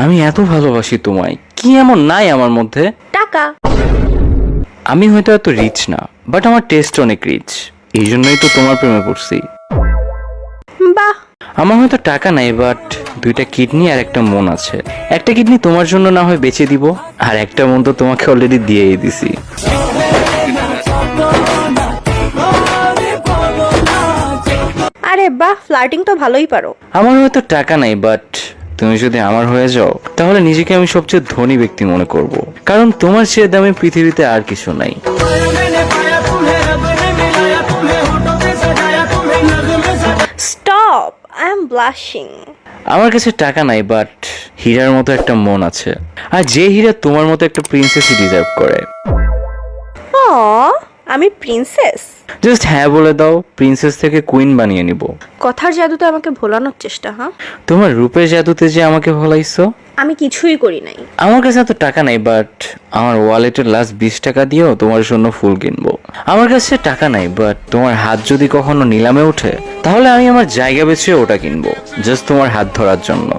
আমি এত ভালোবাসি তোমায়, কি এমন নাই আমার মধ্যে? টাকা। আমি হয়তো এত রিচ না, বাট আমার টেস্ট অনেক রিচ, এই জন্যই তো তোমার প্রেমে পড়ছি। বাহ। আমার হয়তো টাকা নাই, বাট দুইটা কিডনি আর একটা মন আছে। একটা কিডনি তোমার জন্য না হয় বেচে দিব, আর একটা মন তো তোমাকে অলরেডি দিয়েই দিছি। আরে বাহ, ফ্লার্টিং তো ভালোই পারো। আমার হয়তো টাকা নাই, বাট তুমি যদি আমার হয়ে যাও তাহলে নিজেকে আমি সবচেয়ে ধনী ব্যক্তি মনে করব, কারণ তোমার চেয়ে দামি পৃথিবীতে আর কিছু নাই। Stop, I am blushing. আমার কাছে টাকা নাই, বাট হীরার মতো একটা মন আছে, আর যে হীরা তোমার মতো একটা প্রিন্সেসই ডিজার্ভ করে। আমি প্রিন্সেস? জাস্ট হ্যাঁ বলে দাও, প্রিন্সেস থেকে কুইন বানিয়ে নিব। কথার জাদুতে আমাকে ভোলানোর চেষ্টা। হ্যাঁ, তোমার রূপের জাদুতে যে আমাকে ভোলাইছো। আমি কিছুই করি নাই। আমার কাছে এত টাকা নাই, বাট আমার ওয়ালেটের লাস্ট 20 টাকা দিয়েও তোমার জন্য ফুল কিনবো। আমার কাছে টাকা নাই, বাট তোমার হাত যদি কখনো নিলামে ওঠে তাহলে আমি আমার জায়গা বেছে ওটা কিনবো, জাস্ট তোমার হাত ধরার জন্য।